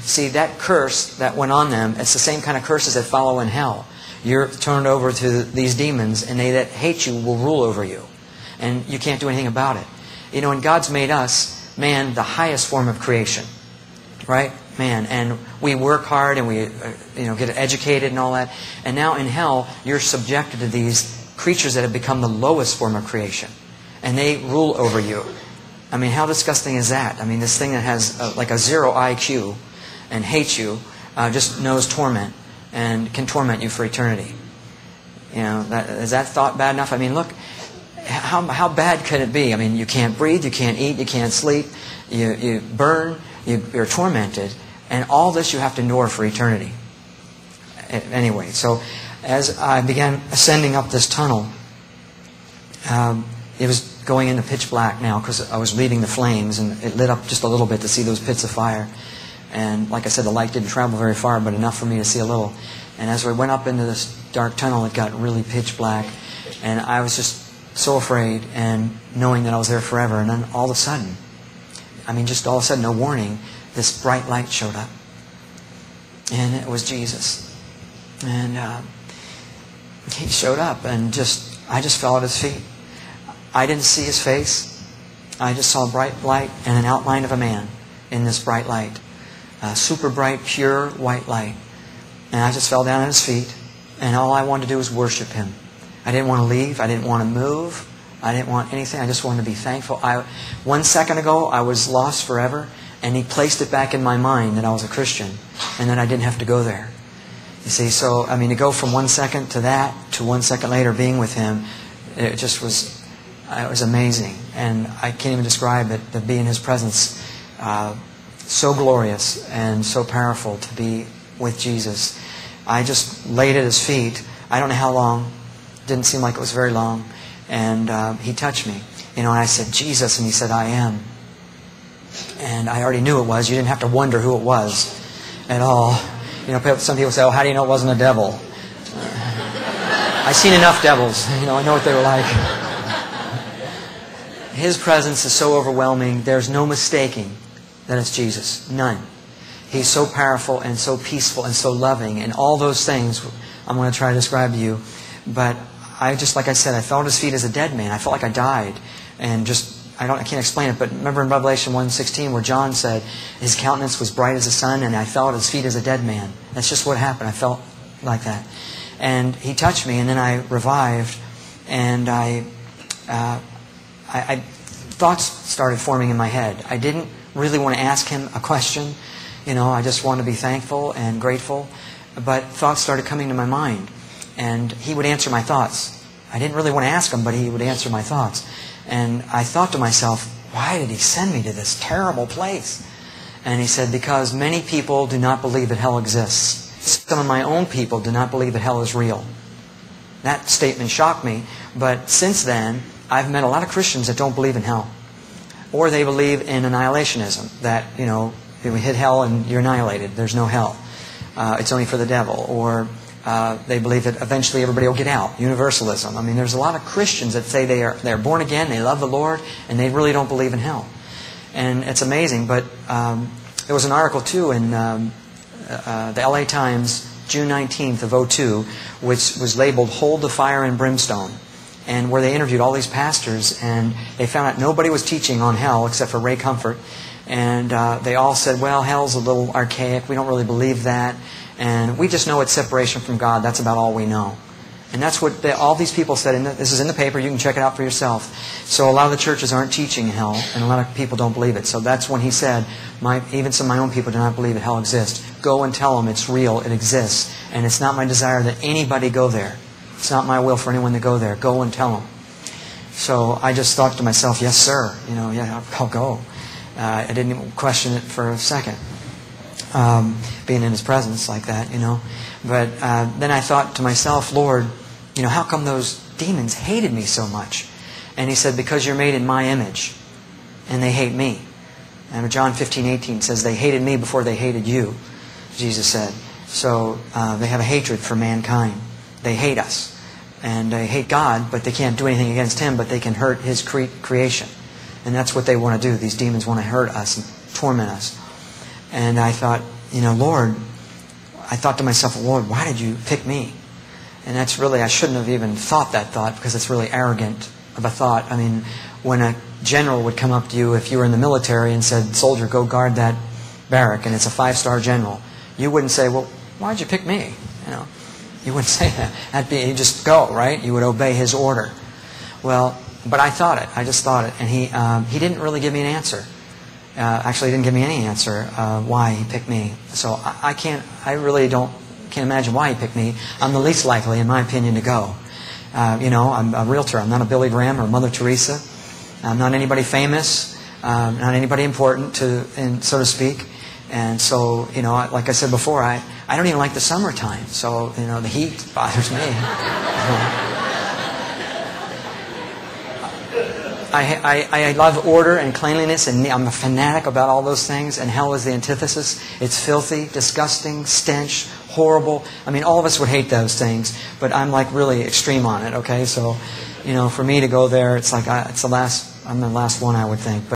See, that curse that went on them, it's the same kind of curses that follow in hell. You're turned over to these demons, and they that hate you will rule over you. And you can't do anything about it. You know, and God's made us, man, the highest form of creation. Right? Man, and we work hard and we get educated and all that. And now in hell, you're subjected to these creatures that have become the lowest form of creation. And they rule over you. I mean, how disgusting is that? I mean, this thing that has like a 0 IQ and hates you just knows torment and can torment you for eternity. You know, is that thought bad enough? I mean, look, how bad could it be? I mean, you can't breathe, you can't eat, you can't sleep, you burn, you're tormented, and all this you have to endure for eternity. Anyway, so as I began ascending up this tunnel, it was going into pitch black now because I was leaving the flames, and it lit up just a little bit to see those pits of fire. And like I said, the light didn't travel very far, but enough for me to see a little. And as we went up into this dark tunnel, it got really pitch black, and I was just so afraid, and knowing that I was there forever. And then all of a sudden, I mean, just all of a sudden, no warning, this bright light showed up. And it was Jesus. And he showed up, and I just fell at his feet. I didn't see his face. I just saw a bright light and an outline of a man in this bright light. Super bright, pure white light. And I just fell down at his feet, and all I wanted to do was worship him. I didn't want to leave. I didn't want to move. I didn't want anything. I just wanted to be thankful. 1 second ago, I was lost forever, and he placed it back in my mind that I was a Christian and that I didn't have to go there. You see, so, I mean, to go from 1 second to that, to 1 second later being with him, it just was, it was amazing. And I can't even describe it, to be in his presence. So glorious and so powerful to be with Jesus. I just laid at his feet. I don't know how long. Didn't seem like it was very long. And he touched me. You know, and I said, Jesus, and he said, I am. And I already knew it was. You didn't have to wonder who it was at all. You know, some people say, oh, how do you know it wasn't a devil? I've seen enough devils. You know, I know what they were like. His presence is so overwhelming, there's no mistaking that it's Jesus. None. He's so powerful and so peaceful and so loving, and all those things I'm going to try to describe to you. But I just, like I said, I fell at his feet as a dead man. I felt like I died. And just, I can't explain it, but remember in Revelation 1:16 where John said his countenance was bright as the sun, and I fell at his feet as a dead man. That's just what happened. I felt like that. And he touched me, and then I revived, and thoughts started forming in my head. I didn't really want to ask him a question. You know, I just wanted to be thankful and grateful. But thoughts started coming to my mind. And he would answer my thoughts. I didn't really want to ask him, but he would answer my thoughts. And I thought to myself, why did he send me to this terrible place? And he said, because many people do not believe that hell exists. Some of my own people do not believe that hell is real. That statement shocked me. But since then, I've met a lot of Christians that don't believe in hell. Or they believe in annihilationism. That, you know, you hit hell and you're annihilated. There's no hell. It's only for the devil. Or they believe that eventually everybody will get out. Universalism. I mean, there's a lot of Christians that say they're born again, they love the Lord, and they really don't believe in hell. And it's amazing. But there was an article, too, in the LA Times, June 19th of 2002, which was labeled, Hold the Fire and Brimstone. And where they interviewed all these pastors, and they found out nobody was teaching on hell except for Ray Comfort. And they all said, well, hell's a little archaic. We don't really believe that. And we just know it's separation from God. That's about all we know. And that's what all these people said. This is in the paper. You can check it out for yourself. So a lot of the churches aren't teaching hell, and a lot of people don't believe it. So that's when he said, even some of my own people do not believe that hell exists. Go and tell them it's real, it exists. And it's not my desire that anybody go there. It's not my will for anyone to go there. Go and tell them. So I just thought to myself, yes, sir. You know, yeah, I'll go. I didn't even question it for a second. Being in his presence like that, you know. But then I thought to myself, Lord, you know, how come those demons hated me so much? And he said, because you're made in my image, and they hate me. And John 15:18 says, they hated me before they hated you, Jesus said. So they have a hatred for mankind. They hate us. And they hate God, but they can't do anything against Him, but they can hurt His creation. And that's what they want to do. These demons want to hurt us and torment us. And I thought, Lord, I thought to myself, Lord, why did you pick me? And that's really, I shouldn't have even thought that thought, because it's really arrogant of a thought. I mean, when a general would come up to you, if you were in the military, and said, soldier, go guard that barrack, and it's a 5-star general, you wouldn't say, well, why'd you pick me? You wouldn't say that. You just go, right? You would obey his order. Well, but I thought it. I just thought it. And he didn't really give me an answer. Actually, he didn't give me any answer why he picked me. So I really can't imagine why he picked me. I'm the least likely, in my opinion, to go. I'm a realtor. I'm not a Billy Graham or Mother Teresa. I'm not anybody famous. Not anybody important, so to speak. And so, like I said before, I don't even like the summertime. So, the heat bothers me. I love order and cleanliness, and I'm a fanatic about all those things, and hell is the antithesis. It's filthy, disgusting, stench, horrible. I mean, all of us would hate those things, but I'm like really extreme on it, okay? So, for me to go there, it's like I'm the last one, I would think. But